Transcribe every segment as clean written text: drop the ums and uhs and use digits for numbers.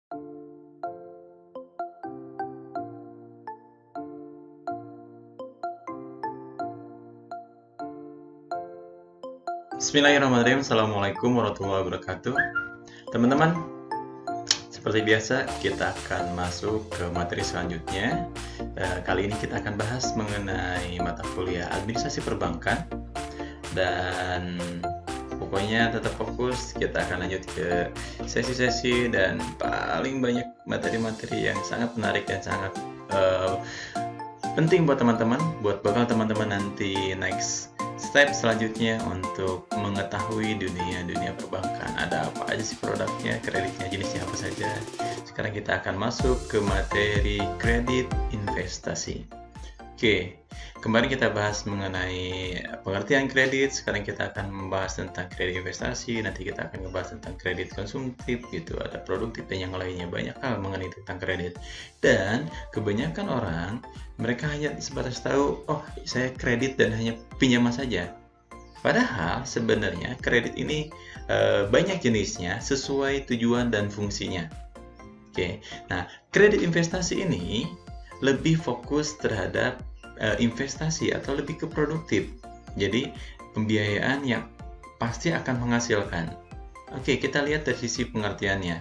Bismillahirrahmanirrahim. Assalamualaikum warahmatullahi wabarakatuh. Teman-teman, seperti biasa kita akan masuk ke materi selanjutnya. Kali ini kita akan bahas mengenai mata kuliah administrasi perbankan. Dan pokoknya tetap fokus, kita akan lanjut ke sesi-sesi dan paling banyak materi-materi yang sangat menarik dan sangat penting buat teman-teman, buat bakal teman-teman nanti next step selanjutnya untuk mengetahui dunia perbankan. Ada apa aja sih produknya, kreditnya, jenisnya apa saja. Sekarang kita akan masuk ke materi kredit investasi. Oke, kemarin kita bahas mengenai pengertian kredit. Sekarang kita akan membahas tentang kredit investasi. Nanti kita akan membahas tentang kredit konsumtif, gitu. Ada produktif dan yang lainnya. Banyak hal mengenai tentang kredit. Dan kebanyakan orang, mereka hanya sebatas tahu, oh saya kredit dan hanya pinjaman saja. Padahal sebenarnya kredit ini banyak jenisnya sesuai tujuan dan fungsinya. Oke, nah kredit investasi ini lebih fokus terhadap investasi atau lebih ke produktif. Jadi pembiayaan yang pasti akan menghasilkan. Oke, kita lihat dari sisi pengertiannya.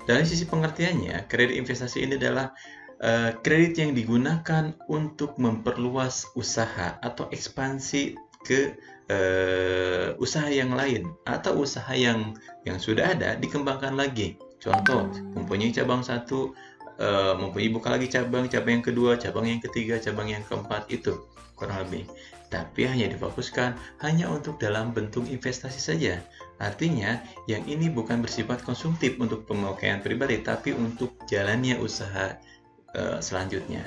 Dari sisi pengertiannya, kredit investasi ini adalah kredit yang digunakan untuk memperluas usaha atau ekspansi ke usaha yang lain atau usaha yang sudah ada dikembangkan lagi. Contoh, mempunyai cabang satu, mempunyai buka lagi cabang yang kedua, cabang yang ketiga, cabang yang keempat, itu kurang lebih. Tapi hanya difokuskan hanya untuk dalam bentuk investasi saja. Artinya yang ini bukan bersifat konsumtif untuk pemakaian pribadi, tapi untuk jalannya usaha selanjutnya.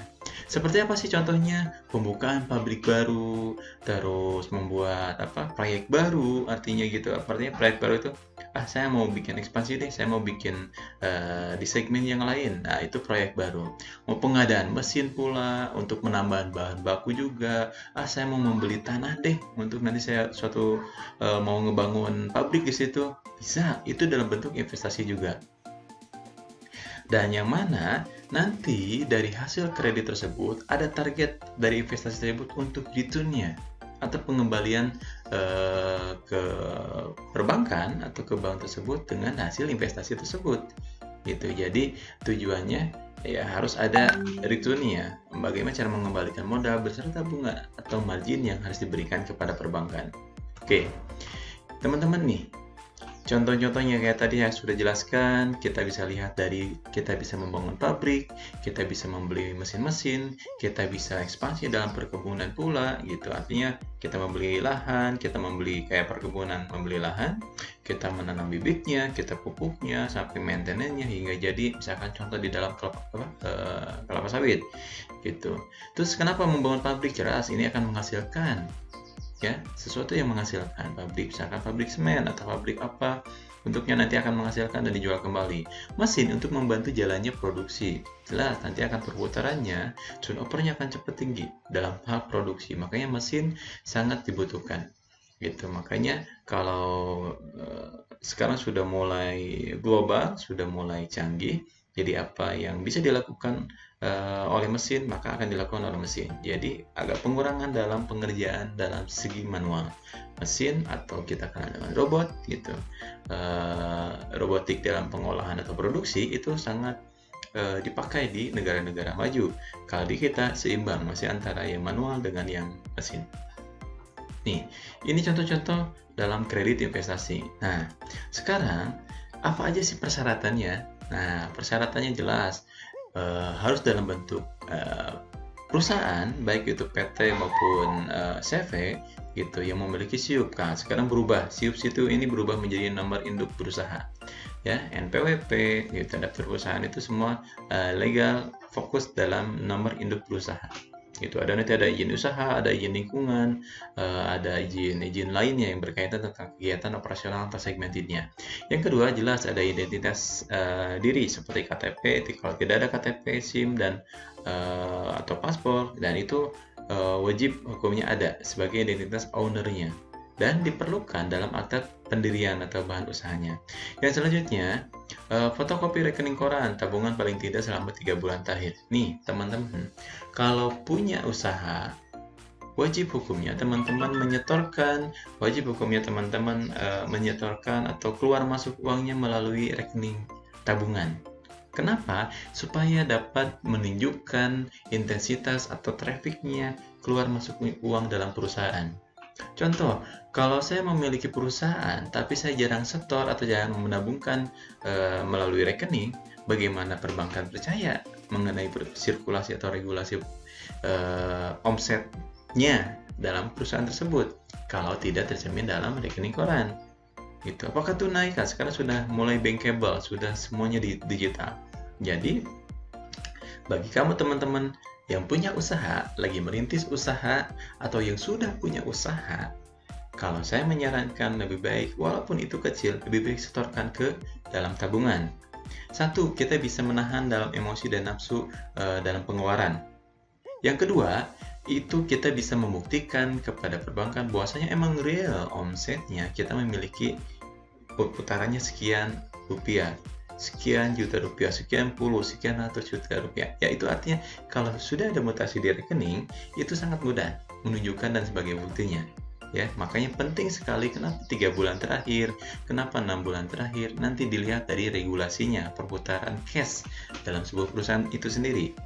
Seperti apa sih contohnya? Pembukaan pabrik baru, terus membuat proyek baru, artinya gitu. Artinya proyek baru itu, saya mau bikin ekspansi deh, saya mau bikin di segmen yang lain. Nah, itu proyek baru. Mau pengadaan mesin pula untuk menambah bahan baku juga. Saya mau membeli tanah deh untuk nanti saya mau ngebangun pabrik di situ. Bisa, itu dalam bentuk investasi juga. Dan yang mana nanti dari hasil kredit tersebut ada target dari investasi tersebut untuk return-nya atau pengembalian ke perbankan atau ke bank tersebut dengan hasil investasi tersebut. Gitu. Jadi tujuannya ya harus ada return-nya. Bagaimana cara mengembalikan modal beserta bunga atau margin yang harus diberikan kepada perbankan. Oke. Teman-teman nih, contoh-contohnya kayak tadi yang sudah jelaskan, kita bisa lihat dari kita bisa membangun pabrik, kita bisa membeli mesin-mesin, kita bisa ekspansi dalam perkebunan pula, gitu. Artinya kita membeli lahan, kita membeli kayak perkebunan, membeli lahan, kita menanam bibitnya, kita pupuknya, sampai maintenance-nya hingga jadi misalkan contoh di dalam kelapa sawit, gitu. Terus kenapa membangun pabrik? Jelas ini akan menghasilkan ya sesuatu yang menghasilkan. Pabrik, misalkan pabrik semen atau pabrik apa, bentuknya nanti akan menghasilkan dan dijual kembali. Mesin untuk membantu jalannya produksi, jelas nanti akan perputarannya, turnovernya akan cepat tinggi dalam hal produksi, makanya mesin sangat dibutuhkan, gitu. Makanya kalau sekarang sudah mulai global, sudah mulai canggih, jadi apa yang bisa dilakukan oleh mesin, maka akan dilakukan oleh mesin. Jadi agak pengurangan dalam pengerjaan dalam segi manual. Mesin atau kita kenal dengan robot, gitu. Robotik dalam pengolahan atau produksi itu sangat dipakai di negara-negara maju. Kalau di kita seimbang, masih antara yang manual dengan yang mesin. Nih, ini contoh-contoh dalam kredit investasi. Nah, sekarang apa aja sih persyaratannya? Nah, persyaratannya jelas. Harus dalam bentuk perusahaan, baik itu PT maupun CV, gitu, yang memiliki SIUP. Nah, sekarang berubah, SIUP itu ini berubah menjadi nomor induk berusaha, ya, NPWP, gitu. Daftar perusahaan itu semua legal, fokus dalam nomor induk berusaha. Gitu. Nanti ada izin usaha, ada izin lingkungan, ada izin lainnya yang berkaitan tentang kegiatan operasional atau segmentednya. Yang kedua, jelas ada identitas diri seperti KTP. Kalau tidak ada KTP, SIM dan atau paspor, dan itu wajib hukumnya ada sebagai identitas ownernya. dan diperlukan dalam akta pendirian atau bahan usahanya. Yang selanjutnya, fotokopi rekening koran tabungan paling tidak selama 3 bulan terakhir. Nih, teman-teman, kalau punya usaha, wajib hukumnya teman-teman menyetorkan atau keluar masuk uangnya melalui rekening tabungan. Kenapa? Supaya dapat menunjukkan intensitas atau trafficnya keluar masuk uang dalam perusahaan. Contoh, kalau saya memiliki perusahaan tapi saya jarang setor atau jarang menabungkan melalui rekening, bagaimana perbankan percaya mengenai sirkulasi atau regulasi omsetnya dalam perusahaan tersebut kalau tidak tercermin dalam rekening koran? Gitu. Apakah tunai? Kan sekarang sudah mulai bankable, sudah semuanya digital. Jadi bagi kamu teman-teman yang punya usaha, lagi merintis usaha, atau yang sudah punya usaha, kalau saya menyarankan lebih baik, walaupun itu kecil, lebih baik setorkan ke dalam tabungan. Satu, kita bisa menahan dalam emosi dan nafsu dalam pengeluaran. Yang kedua, itu kita bisa membuktikan kepada perbankan bahwasanya emang real omsetnya kita memiliki putarannya sekian rupiah, sekian juta rupiah, sekian puluh, sekian ratus juta rupiah. Ya, itu artinya kalau sudah ada mutasi di rekening, itu sangat mudah menunjukkan dan sebagai buktinya. Ya, makanya penting sekali kenapa 3 bulan terakhir, kenapa 6 bulan terakhir, nanti dilihat dari regulasinya, perputaran cash dalam sebuah perusahaan itu sendiri.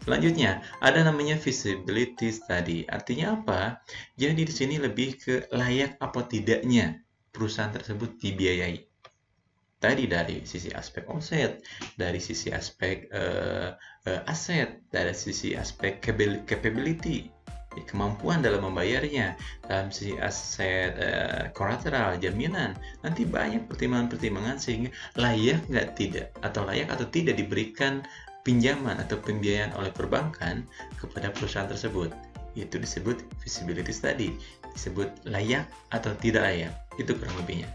Selanjutnya, ada namanya feasibility study. Artinya apa? Jadi di sini lebih ke layak apa tidaknya perusahaan tersebut dibiayai. Tadi dari sisi aspek omset, dari sisi aspek aset, dari sisi aspek capability, kemampuan dalam membayarnya, dalam sisi aset kolateral, jaminan. Nanti banyak pertimbangan-pertimbangan sehingga layak atau tidak diberikan pinjaman atau pembiayaan oleh perbankan kepada perusahaan tersebut. Itu disebut feasibility study, disebut layak atau tidak layak. Itu kurang lebihnya.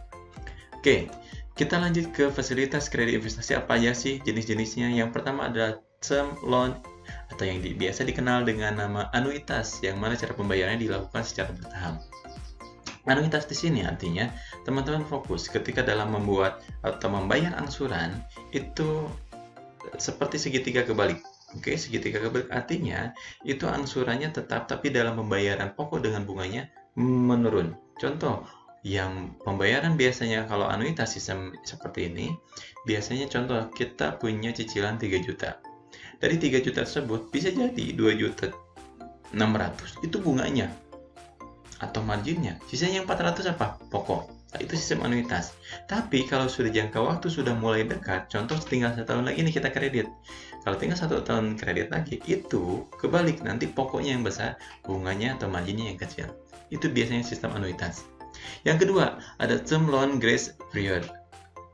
Oke, kita lanjut ke fasilitas kredit investasi apa aja sih jenis-jenisnya. Yang pertama adalah term loan atau yang biasa dikenal dengan nama anuitas, yang mana cara pembayarannya dilakukan secara bertahap. Anuitas di sini artinya teman-teman fokus ketika dalam membuat atau membayar angsuran itu seperti segitiga kebalik. Oke, segitiga kebalik artinya itu angsurannya tetap, tapi dalam pembayaran pokok dengan bunganya menurun. Contoh, yang pembayaran biasanya kalau anuitas sistem seperti ini, biasanya contoh kita punya cicilan 3 juta. Dari 3 juta tersebut bisa jadi 2.600.000 itu bunganya atau marginnya. Sisanya 400 apa? Pokok. Nah, itu sistem anuitas. Tapi kalau sudah jangka waktu sudah mulai dekat, contoh tinggal 1 tahun lagi nih kita kredit. Kalau tinggal 1 tahun kredit lagi, itu kebalik, nanti pokoknya yang besar, bunganya atau marginnya yang kecil. Itu biasanya sistem anuitas. Yang kedua, ada term loan grace period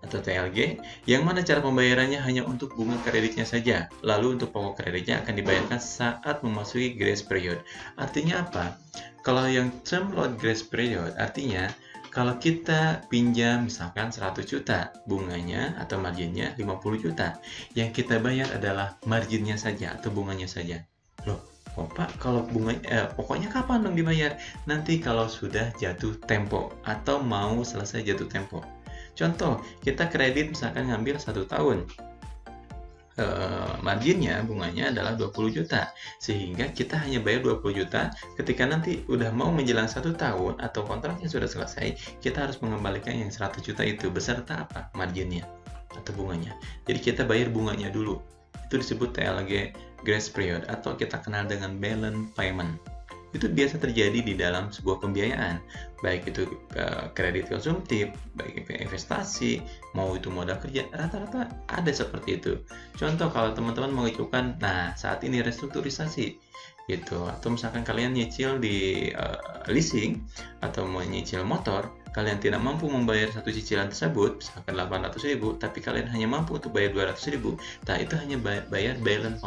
atau TLG, yang mana cara pembayarannya hanya untuk bunga kreditnya saja. Lalu untuk pokok kreditnya akan dibayarkan saat memasuki grace period. Artinya apa? Kalau yang term loan grace period, artinya kalau kita pinjam misalkan 100 juta, bunganya atau marginnya 50 juta. Yang kita bayar adalah marginnya saja atau bunganya saja. Loh, oh Pak, kalau bunganya, pokoknya kapan dong dibayar? Nanti kalau sudah jatuh tempo atau mau selesai jatuh tempo. Contoh, kita kredit misalkan ngambil 1 tahun. Marginnya, bunganya adalah 20 juta. Sehingga kita hanya bayar 20 juta. Ketika nanti udah mau menjelang 1 tahun atau kontraknya sudah selesai, kita harus mengembalikan yang 100 juta itu beserta apa? Marginnya atau bunganya. Jadi kita bayar bunganya dulu. Itu disebut TLG grace period atau kita kenal dengan balance payment. Itu biasa terjadi di dalam sebuah pembiayaan, baik itu kredit konsumtif, baik itu investasi, mau itu modal kerja, rata-rata ada seperti itu. Contoh kalau teman-teman mengajukan, nah saat ini restrukturisasi gitu, atau misalkan kalian nyicil di leasing atau mau nyicil motor, kalian tidak mampu membayar satu cicilan tersebut, misalkan 800.000, tapi kalian hanya mampu untuk bayar 200.000, nah itu hanya bayar balance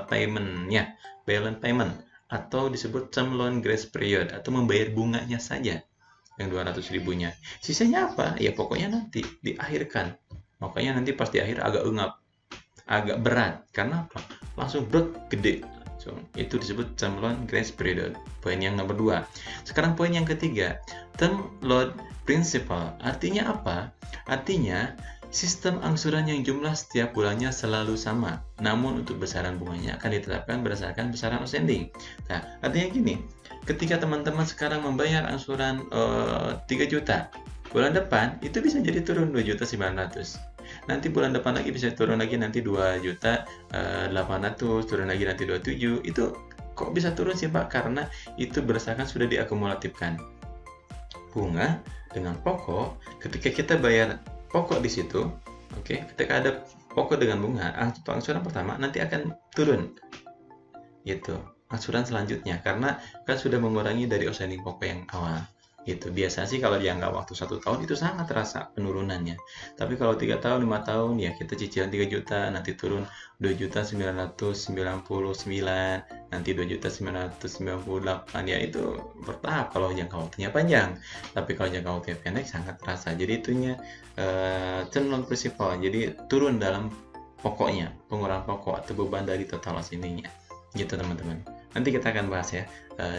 payment-nya, balance payment, atau disebut term loan grace period, atau membayar bunganya saja yang 200.000-nya. Sisanya apa? Ya pokoknya nanti diakhirkan. Makanya nanti pas di akhir agak berat. Karena apa? Langsung gede. langsung. Itu disebut term loan grace period. Poin yang nomor 2. Sekarang poin yang ketiga, term loan principal. Artinya apa? Artinya sistem angsuran yang jumlah setiap bulannya selalu sama, namun untuk besaran bunganya akan ditetapkan berdasarkan besaran outstanding. Nah, artinya gini, ketika teman-teman sekarang membayar angsuran 3 juta, bulan depan itu bisa jadi turun 2.900.000. Nanti bulan depan lagi bisa turun lagi, nanti 2.800.000, turun lagi nanti 27. Itu kok bisa turun sih Pak? Karena itu berdasarkan sudah diakumulatifkan. Bunga dengan pokok, ketika kita bayar pokok di situ, ketika ada pokok dengan bunga, angsuran pertama nanti akan turun, gitu. Angsuran selanjutnya, karena kan sudah mengurangi dari outstanding pokok yang awal. Gitu. Biasa sih kalau jangka waktu 1 tahun itu sangat terasa penurunannya. Tapi kalau 3 tahun, 5 tahun ya kita cicilan 3 juta, nanti turun 2.999.000, nanti 2.998.000, ya itu bertahap kalau jangka waktunya panjang. Tapi kalau jangka waktunya pendek sangat terasa. Jadi itunya term loan principal. Jadi turun dalam pokoknya, pengurangan pokok atau beban dari total outstanding-nya. Gitu teman-teman. Nanti kita akan bahas ya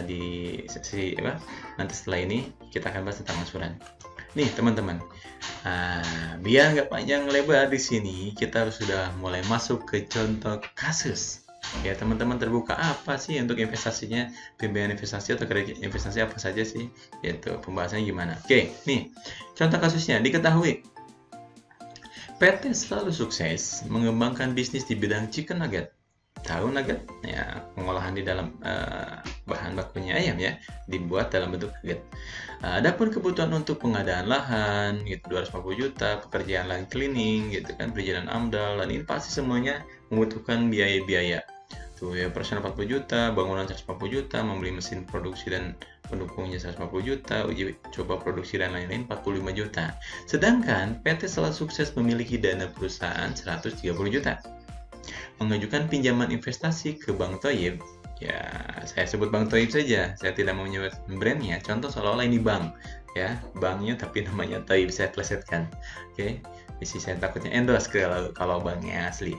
di sesi nanti setelah ini kita akan bahas tentang angsuran. Nih teman-teman, biar nggak panjang lebar di sini, kita harus sudah mulai masuk ke contoh kasus. Ya teman-teman, terbuka apa sih untuk investasinya, pembiayaan investasi atau kredit investasi apa saja sih? Yaitu pembahasannya gimana? Oke, nih contoh kasusnya diketahui. PT selalu sukses mengembangkan bisnis di bidang chicken nugget. Tahu nugget? Ya, pengolahan di dalam bahan bakunya ayam ya, dibuat dalam bentuk nugget. Adapun kebutuhan untuk pengadaan lahan, gitu 250 juta, pekerjaan lahan cleaning, gitu kan, perizinan AMDAL, dan ini pasti semuanya membutuhkan biaya-biaya. Tuh ya, personal 40 juta, bangunan 140 juta, membeli mesin produksi dan pendukungnya 150 juta, uji coba produksi dan lain-lain 45 juta. Sedangkan PT selalu sukses memiliki dana perusahaan 130 juta. Mengajukan pinjaman investasi ke Bank Thayyib, ya saya sebut Bank Thayyib saja, saya tidak mau menyebut brandnya, contoh seolah-olah ini bank, ya banknya tapi namanya Thayyib, saya plesetkan, isi saya takutnya endorse kalau banknya asli,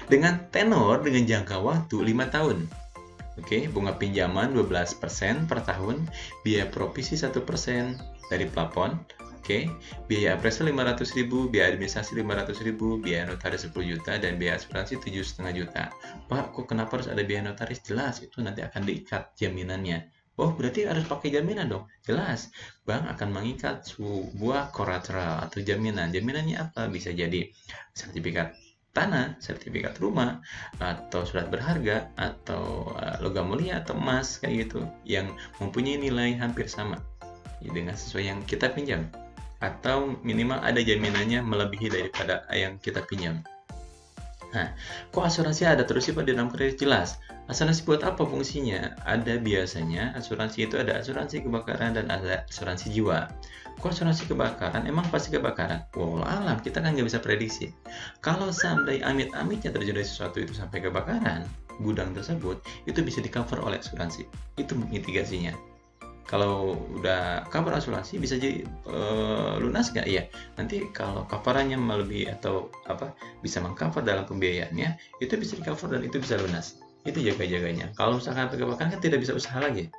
dengan tenor dengan jangka waktu 5 tahun, bunga pinjaman 12% per tahun, biaya provisi 1% dari plafon. Biaya appraisal 500.000, biaya administrasi 500.000, biaya notaris 10 juta, dan biaya asuransi 7,5 juta. Pak, kok kenapa harus ada biaya notaris? Jelas, itu nanti akan diikat jaminannya. Oh, berarti harus pakai jaminan dong? Jelas, bank akan mengikat sebuah collateral atau jaminan. Jaminannya apa? Bisa jadi sertifikat tanah, sertifikat rumah, atau surat berharga, atau logam mulia, atau emas, kayak gitu, yang mempunyai nilai hampir sama dengan sesuai yang kita pinjam. Atau minimal ada jaminannya melebihi daripada yang kita pinjam. Nah, kok asuransi ada terus sih Pak di dalam kredit? Jelas. Asuransi buat apa fungsinya? Ada biasanya asuransi itu ada asuransi kebakaran dan ada asuransi jiwa. Kok asuransi kebakaran? Emang pasti kebakaran? Wallahu alam, kita kan nggak bisa prediksi. Kalau seandainya amit-amitnya terjadi sesuatu itu sampai kebakaran, gudang tersebut itu bisa di-cover oleh asuransi. Itu mitigasinya. Kalau udah cover asuransi bisa jadi lunas nggak? Iya. Nanti kalau coverannya melebihi atau bisa mengcover dalam pembiayaannya, itu bisa di cover dan itu bisa lunas. Itu jaga-jaganya. Kalau misalkan kebakaran kan tidak bisa usaha lagi.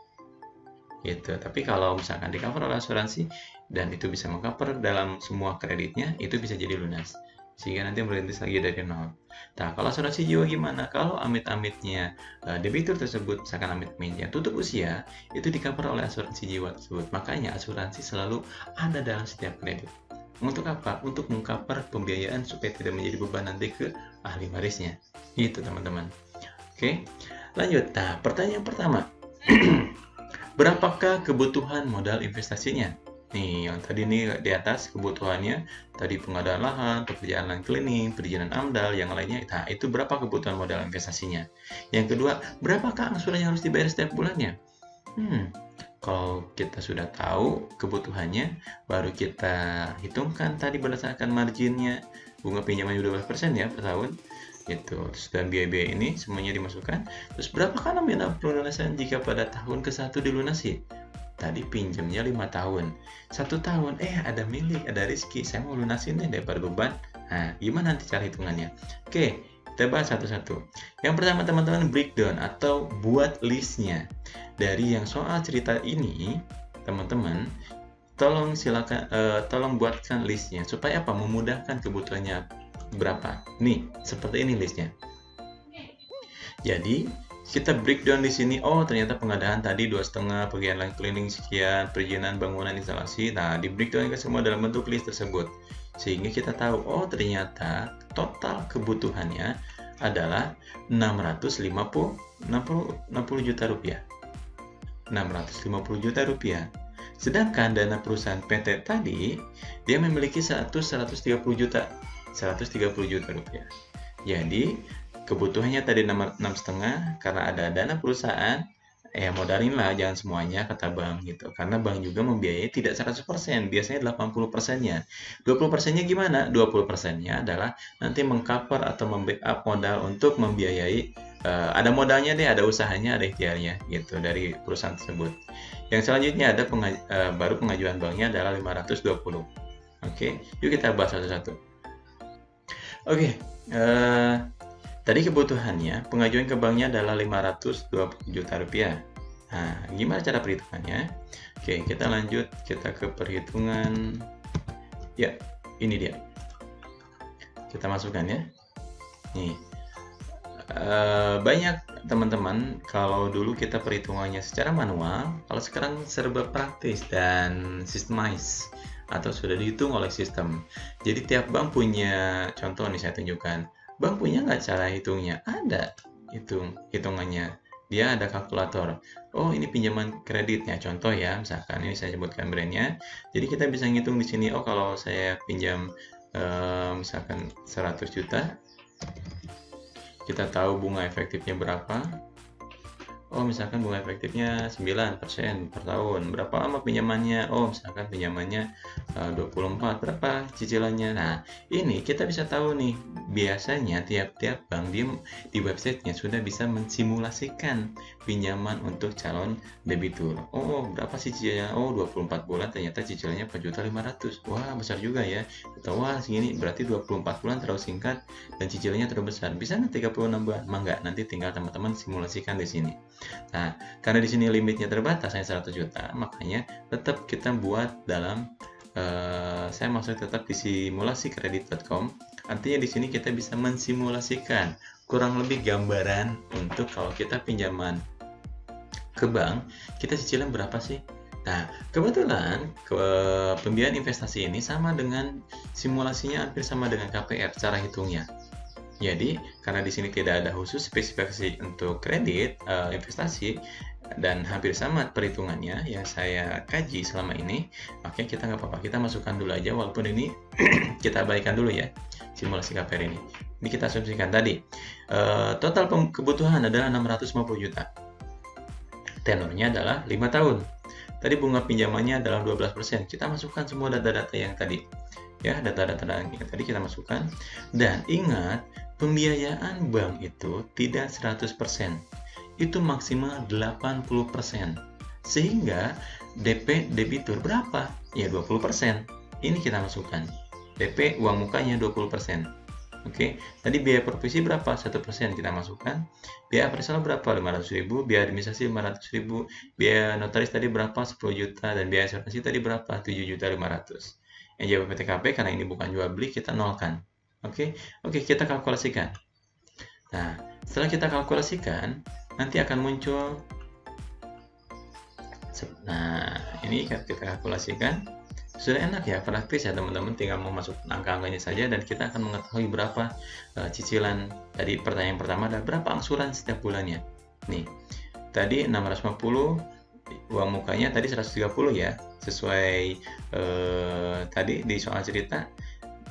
Gitu. Tapi kalau misalkan di cover oleh asuransi dan itu bisa mengcover dalam semua kreditnya, itu bisa jadi lunas. Sehingga nanti merintis lagi dari nol. Nah, kalau asuransi jiwa gimana? Kalau amit-amitnya debitur tersebut, misalkan amit-amitnya tutup usia, itu di-cover oleh asuransi jiwa tersebut. Makanya asuransi selalu ada dalam setiap kredit. Untuk apa? Untuk meng-cover pembiayaan supaya tidak menjadi beban nanti ke ahli warisnya. Itu teman-teman. Oke, lanjut. Nah, pertanyaan pertama. Berapakah kebutuhan modal investasinya? Nih, yang tadi nih di atas kebutuhannya, tadi pengadaan lahan, pekerjaan lahan cleaning, perizinan AMDAL, yang lainnya, nah itu berapa kebutuhan modal investasinya? Yang kedua, berapakah angsuran yang harus dibayar setiap bulannya? Kalau kita sudah tahu kebutuhannya, baru kita hitungkan tadi berdasarkan marginnya, bunga pinjaman 12% ya per tahun, gitu. Terus dan biaya-biaya ini semuanya dimasukkan. Terus berapakah nominal pelunasan jika pada tahun ke-1 dilunasi? Tadi pinjamnya 5 tahun, 1 tahun, ada milik, ada rezeki, saya mau lunasin deh daripada beban. Nah, gimana nanti cara hitungannya? Oke, Kita bahas satu-satu. Yang pertama teman-teman, breakdown atau buat listnya. Dari yang soal cerita ini, teman-teman, tolong buatkan listnya. Supaya apa? Memudahkan kebutuhannya berapa. Nih, seperti ini listnya. Jadi, kita breakdown di sini. Oh, ternyata pengadaan tadi 2,5, bagian lain cleaning sekian, perizinan bangunan instalasi. Nah, di breakdown ke semua dalam bentuk list tersebut. Sehingga kita tahu, oh ternyata total kebutuhannya adalah 650 juta rupiah. 650 juta rupiah. Sedangkan dana perusahaan PT tadi, dia memiliki 130 juta rupiah. Jadi, kebutuhannya tadi 6,5 karena ada dana perusahaan, modalin lah, jangan semuanya kata bank gitu. Karena bank juga membiayai tidak 100%, biasanya 80%-nya. 20%-nya gimana? 20%-nya adalah nanti mengcover atau membackup modal untuk membiayai, ada modalnya deh, ada usahanya, ada ikhtiarnya gitu dari perusahaan tersebut. Yang selanjutnya ada baru pengajuan banknya adalah 520. Oke, yuk kita bahas satu-satu. Oke, tadi kebutuhannya, pengajuan ke banknya adalah 520 juta rupiah. Nah, gimana cara perhitungannya? Oke, kita lanjut, kita ke perhitungan. Ya, ini dia. Kita masukkan ya. Nih, banyak teman-teman, kalau dulu kita perhitungannya secara manual, kalau sekarang serba praktis dan systemized atau sudah dihitung oleh sistem. Jadi tiap bank punya, contoh nih saya tunjukkan. Bank punya nggak cara hitungnya? Ada hitungannya. Dia ada kalkulator. Oh, ini pinjaman kreditnya. Contoh ya, misalkan ini saya sebutkan brandnya. Jadi kita bisa ngitung di sini. Oh, kalau saya pinjam misalkan 100 juta, kita tahu bunga efektifnya berapa. Oh, misalkan bunga efektifnya 9% per tahun. Berapa lama pinjamannya? Oh, misalkan pinjamannya 24. Berapa cicilannya? Nah, ini kita bisa tahu nih. Biasanya tiap-tiap bank di websitenya sudah bisa mensimulasikan pinjaman untuk calon debitur. Oh, berapa sih cicilannya? Oh, 24 bulan ternyata cicilannya 4.500.000. Wah, besar juga ya. Kita, wah, segini berarti 24 bulan terlalu singkat dan cicilannya terlalu besar. Bisa nggak 36 bulan? Enggak, nanti tinggal teman-teman simulasikan di sini. Nah, karena di sini limitnya terbatas hanya 100 juta, makanya tetap kita buat dalam saya maksud tetap di simulasikredit.com. Artinya di sini kita bisa mensimulasikan kurang lebih gambaran untuk kalau kita pinjaman ke bank, kita cicilan berapa sih? Nah, kebetulan pembiayaan investasi ini sama dengan simulasinya, hampir sama dengan KPR cara hitungnya. Jadi, karena di sini tidak ada khusus spesifikasi untuk kredit investasi dan hampir sama perhitungannya yang saya kaji selama ini, makanya kita nggak apa-apa, kita masukkan dulu aja walaupun ini kita abaikan dulu ya simulasi KPR ini. Ini kita asumsikan tadi total kebutuhan adalah 650 juta. Tenornya adalah 5 tahun. Tadi bunga pinjamannya adalah 12%. Kita masukkan semua data-data yang tadi. Ya, data-data yang tadi kita masukkan. Dan ingat, pembiayaan bank itu tidak 100%. Itu maksimal 80%. Sehingga DP debitur berapa? Ya 20%. Ini kita masukkan. DP uang mukanya 20%. Oke, tadi biaya provisi berapa? 1% kita masukkan. Biaya operasional berapa? 500.000, biaya administrasi 500.000, biaya notaris tadi berapa? 10 juta, dan biaya asuransi tadi berapa? 7.500.000. Yang jawab PTKP karena ini bukan jual beli, kita nolkan. Oke, kita kalkulasikan. Nah, setelah kita kalkulasikan, nanti akan muncul. Nah, ini kita kalkulasikan. Sudah enak ya, praktis ya teman-teman, tinggal mau masuk angka-angkanya saja dan kita akan mengetahui berapa cicilan. Tadi pertanyaan pertama adalah berapa angsuran setiap bulannya. Nih, tadi 650, uang mukanya tadi 130 ya, sesuai tadi di soal cerita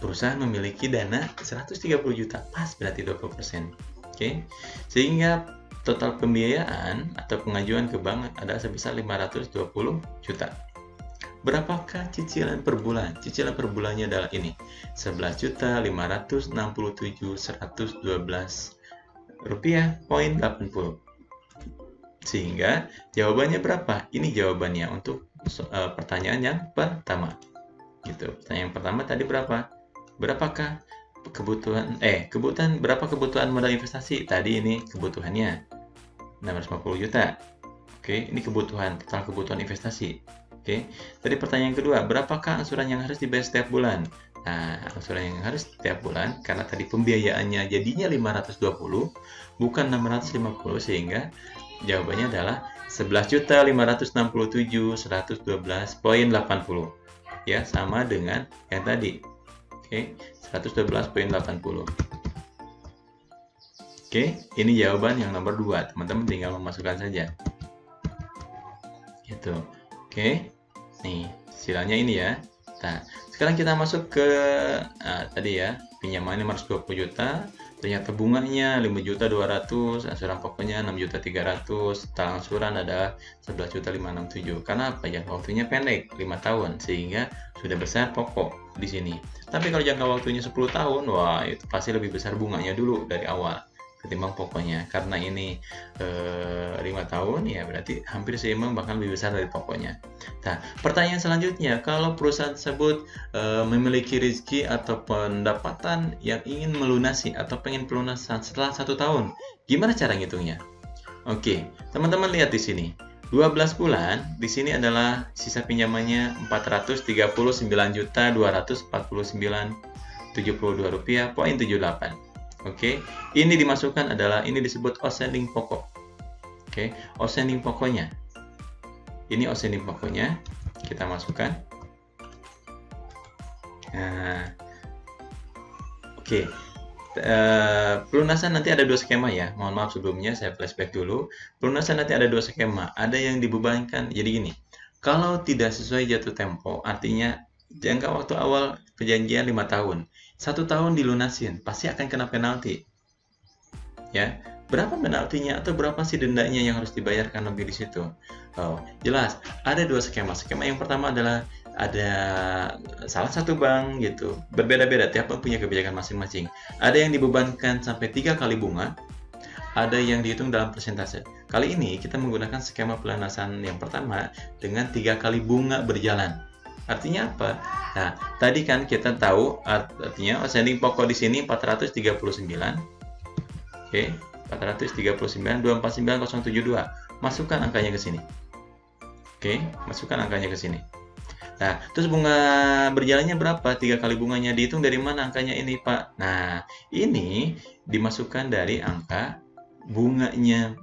perusahaan memiliki dana 130 juta, pas berarti 20%. Oke, sehingga total pembiayaan atau pengajuan ke bank ada sebesar 520 juta. Berapakah cicilan per bulan? Cicilan per bulannya adalah ini, 11.567.112 rupiah, poin 80. Sehingga jawabannya berapa? Ini jawabannya untuk pertanyaan yang pertama. Gitu. Pertanyaan yang pertama tadi berapa? Berapakah kebutuhan berapa kebutuhan modal investasi? Tadi ini kebutuhannya 650 juta. Oke, ini kebutuhan, total kebutuhan investasi. Oke, tadi pertanyaan kedua, berapakah angsuran yang harus dibayar setiap bulan? Nah, angsuran yang harus setiap bulan, karena tadi pembiayaannya jadinya 520, bukan 650, sehingga jawabannya adalah 11.567.112,80. Ya, sama dengan yang tadi. Oke, 112,80. Oke, ini jawaban yang nomor 2. Teman-teman tinggal memasukkan saja. Gitu. Oke. Nih, silanya ini ya. Nah, sekarang kita masuk ke tadi ya, pinjaman 520 juta, ternyata bunganya 5.200.000, angsuran pokoknya 6.300.000, total angsuran ada 11.567. Karena apa? Jangka waktunya pendek, 5 tahun, sehingga sudah besar pokok di sini. Tapi kalau jangka waktunya 10 tahun, wah itu pasti lebih besar bunganya dulu dari awal ketimbang pokoknya. Karena ini 5 tahun, ya berarti hampir seimbang, bahkan lebih besar dari pokoknya. Nah, pertanyaan selanjutnya, kalau perusahaan tersebut memiliki rezeki atau pendapatan yang ingin melunasi atau pengen pelunasan setelah 1 tahun, gimana cara ngitungnya? Oke, teman-teman lihat di sini. 12 bulan, di sini adalah sisa pinjamannya 439.249.72 rupiah, poin 78. Oke, ini dimasukkan adalah, ini disebut outstanding pokok. Oke, outstanding pokoknya. Ini outstanding pokoknya, kita masukkan. Nah, oke. Pelunasan nanti ada 2 skema ya. Mohon maaf sebelumnya, saya flashback dulu. Pelunasan nanti ada 2 skema. Ada yang dibebankan, jadi gini. Kalau tidak sesuai jatuh tempo, artinya jangka waktu awal perjanjian 5 tahun. 1 tahun dilunasin, pasti akan kena penalti. Ya, berapa penaltinya atau berapa sih dendanya yang harus dibayarkan lebih di situ? Oh, jelas. Ada 2 skema. Skema yang pertama adalah ada salah satu bank gitu. Berbeda-beda, tiap bank punya kebijakan masing-masing. Ada yang dibebankan sampai 3 kali bunga, ada yang dihitung dalam persentase. Kali ini kita menggunakan skema pelunasan yang pertama dengan 3 kali bunga berjalan. Artinya apa? Nah, tadi kan kita tahu artinya outstanding pokok di sini 439. Oke, 439.249.072. Masukkan angkanya ke sini. Oke, masukkan angkanya ke sini. Nah, terus bunga berjalannya berapa? 3 kali bunganya dihitung dari mana angkanya ini, Pak? Nah, ini dimasukkan dari angka bunganya,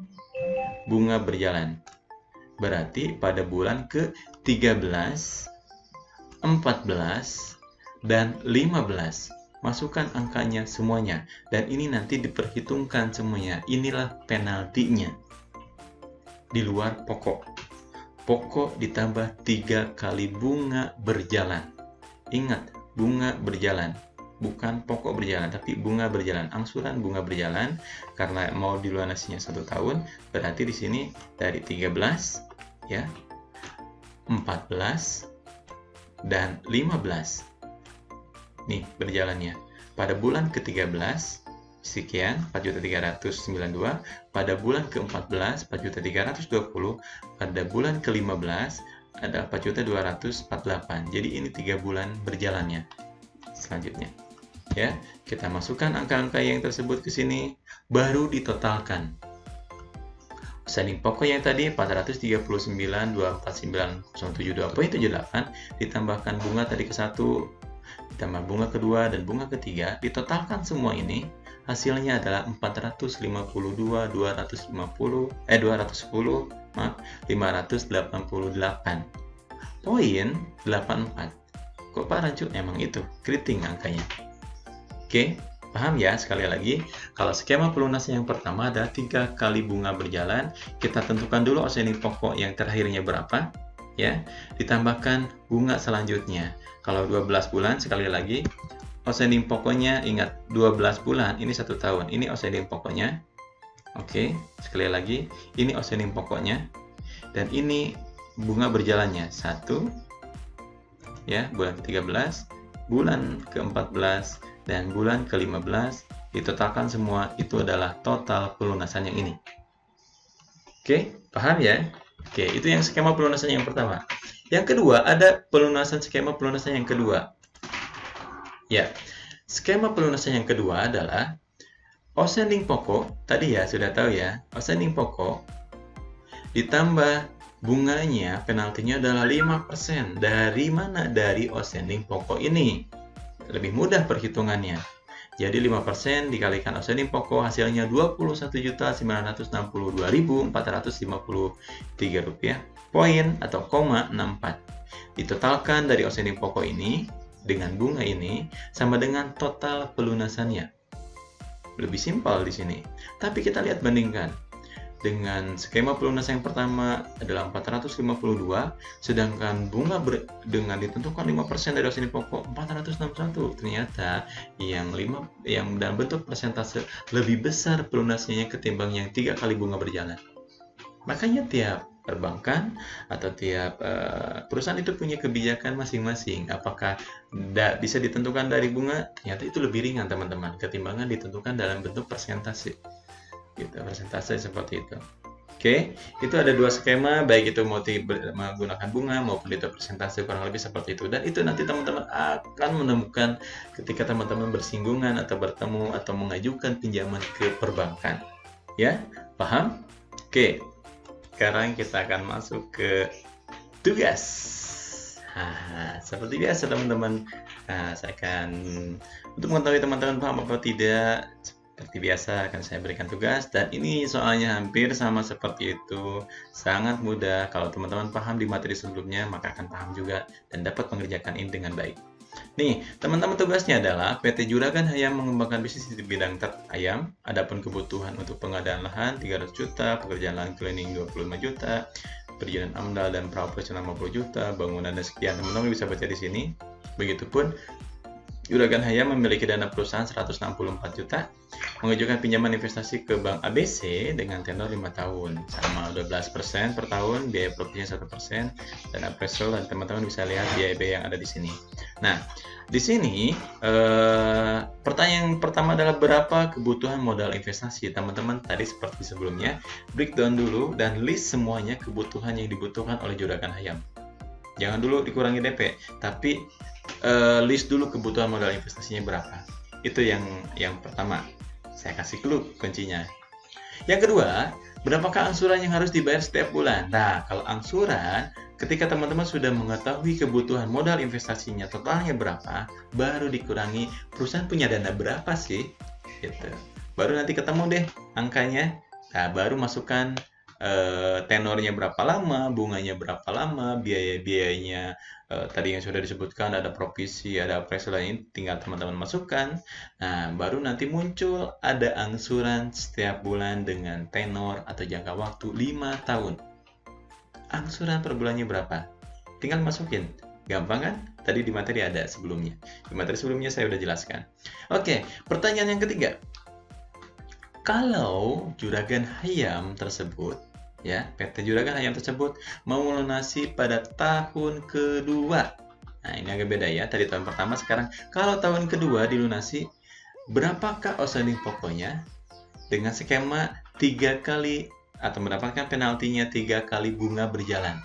bunga berjalan. Berarti pada bulan ke-13, 14, dan 15 masukkan angkanya semuanya, dan ini nanti diperhitungkan semuanya. Inilah penaltinya di luar pokok. Pokok ditambah 3 kali bunga berjalan. Ingat, bunga berjalan, bukan pokok berjalan, tapi bunga berjalan. Angsuran bunga berjalan, karena mau dilunasinya 1 tahun, berarti di sini dari 13 ya, 14 dan 15. Nih berjalannya. Pada bulan ke-13 sekian 4.392, pada bulan ke-14 4.320, pada bulan ke-15 ada 4.248. Jadi ini 3 bulan berjalannya. Selanjutnya ya, kita masukkan angka-angka yang tersebut ke sini, baru ditotalkan. Outstanding pokok yang tadi 439.249.072.78 ditambahkan bunga tadi ke-1, ditambah bunga kedua dan bunga ketiga, ditotalkan semua ini, hasilnya adalah 588. Kok Pak Rancu? Emang itu keriting angkanya. Oke, paham ya? Sekali lagi, kalau skema pelunasan yang pertama ada 3 kali bunga berjalan, kita tentukan dulu outstanding pokok yang terakhirnya berapa, ya, ditambahkan bunga selanjutnya. Kalau 12 bulan, sekali lagi, outstanding pokoknya, ingat, 12 bulan, ini 1 tahun, ini outstanding pokoknya. Oke, sekali lagi, ini outstanding pokoknya, dan ini bunga berjalannya, 1, ya, bulan ke-13, bulan ke-14, dan bulan ke-15, ditotalkan semua, itu adalah total pelunasan yang ini. Oke, paham ya? Oke, itu yang skema pelunasan yang pertama. Yang kedua, ada pelunasan skema pelunasan yang kedua. Ya, Skema pelunasan yang kedua adalah outstanding pokok. Tadi ya sudah tahu ya, outstanding pokok ditambah bunganya, penaltinya adalah 5%. Dari mana? Dari outstanding pokok ini. Lebih mudah perhitungannya. Jadi 5% dikalikan outstanding pokok hasilnya Rp21.962.453 poin atau 64. Ditotalkan dari outstanding pokok ini dengan bunga ini sama dengan total pelunasannya. Lebih simpel di sini. Tapi kita lihat bandingkan. Dengan skema pelunasan yang pertama adalah 452, sedangkan bunga dengan ditentukan 5% dari outstanding pokok 461. Ternyata yang dalam bentuk persentase lebih besar pelunasannya ketimbang yang 3 kali bunga berjalan. Makanya tiap perbankan atau tiap perusahaan itu punya kebijakan masing-masing. Apakah bisa ditentukan dari bunga? Ternyata itu lebih ringan teman-teman, ketimbangan ditentukan dalam bentuk persentase. Gitu, persentase seperti itu. Oke, itu ada dua skema, baik itu mau menggunakan bunga maupun itu persentase, kurang lebih seperti itu. Dan itu nanti teman-teman akan menemukan ketika teman-teman bersinggungan atau bertemu atau mengajukan pinjaman ke perbankan. Ya, paham? Oke, sekarang kita akan masuk ke tugas. Seperti biasa teman-teman, saya akan untuk mengetahui teman-teman paham apa tidak. Seperti biasa akan saya berikan tugas, dan ini soalnya hampir sama seperti itu, sangat mudah. Kalau teman-teman paham di materi sebelumnya, maka akan paham juga dan dapat mengerjakan ini dengan baik. Nih, teman-teman, tugasnya adalah PT Juragan Hayam mengembangkan bisnis di bidang ternak ayam. Adapun kebutuhan untuk pengadaan lahan 300 juta, pekerjaan lahan cleaning 25 juta, perizinan AMDAL dan praoperasional 50 juta, bangunan dan sekian. Teman-teman bisa baca di sini. Begitupun Juragan Hayam memiliki dana perusahaan 164 juta, mengajukan pinjaman investasi ke Bank ABC dengan tenor 5 tahun, sama 12% per tahun, biaya propertinya 1%, dan appraisal, dan teman-teman bisa lihat biaya-biaya yang ada di sini. Nah, di sini pertanyaan pertama adalah berapa kebutuhan modal investasi? Teman-teman tadi seperti sebelumnya, breakdown dulu dan list semuanya kebutuhan yang dibutuhkan oleh Juragan Hayam. Jangan dulu dikurangi DP, tapi list dulu kebutuhan modal investasinya berapa. Itu yang pertama. Saya kasih clue kuncinya. Yang kedua, berapakah angsuran yang harus dibayar setiap bulan? Nah, kalau angsuran, ketika teman-teman sudah mengetahui kebutuhan modal investasinya totalnya berapa, baru dikurangi perusahaan punya dana berapa sih? Gitu. Baru nanti ketemu deh angkanya. Nah, baru masukkan tenornya berapa lama, bunganya berapa lama, biaya-biayanya tadi yang sudah disebutkan, ada provisi, ada appraisal, ini tinggal teman-teman masukkan. Nah, baru nanti muncul ada angsuran setiap bulan dengan tenor atau jangka waktu 5 tahun. Angsuran per bulannya berapa? Tinggal masukin. Gampang kan? Tadi di materi ada sebelumnya. Di materi sebelumnya saya udah jelaskan. Oke, pertanyaan yang ketiga. Kalau Juragan Hayam tersebut, ya, PT Juragan Hayam tersebut mau melunasi pada tahun kedua. Nah, ini agak beda ya. Tadi tahun pertama, sekarang kalau tahun kedua dilunasi, berapakah outstanding pokoknya dengan skema 3 kali atau mendapatkan penaltinya 3 kali bunga berjalan.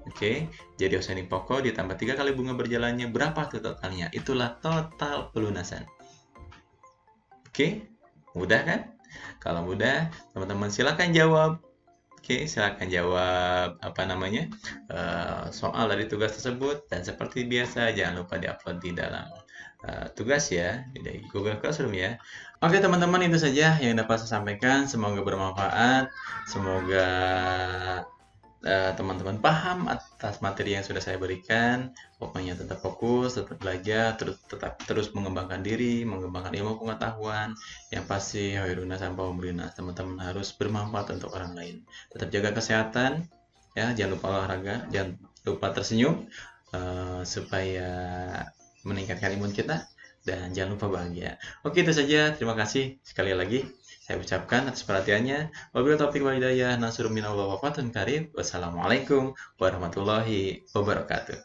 Oke, jadi outstanding pokok ditambah 3 kali bunga berjalannya, berapa totalnya? Itulah total pelunasan. Oke, mudah kan? Kalau mudah, teman-teman silakan jawab. Oke, silakan jawab soal dari tugas tersebut, dan seperti biasa jangan lupa diupload di dalam tugas ya di Google Classroom ya. Oke teman-teman, itu saja yang dapat saya sampaikan. Semoga bermanfaat. Semoga teman-teman paham atas materi yang sudah saya berikan. Pokoknya tetap fokus, tetap belajar, tetap terus mengembangkan diri, mengembangkan ilmu pengetahuan. Yang pasti Khairun Nas tanpa memberinas. Teman-teman harus bermanfaat untuk orang lain. Tetap jaga kesehatan, ya, jangan lupa olahraga, jangan lupa tersenyum supaya meningkatkan imun kita, dan jangan lupa bahagia. Oke, itu saja. Terima kasih sekali lagi saya ucapkan atas perhatiannya. Wabillahi taufiq wal hidayah. Nasrun minallah wa fatun karib. Wassalamualaikum warahmatullahi wabarakatuh.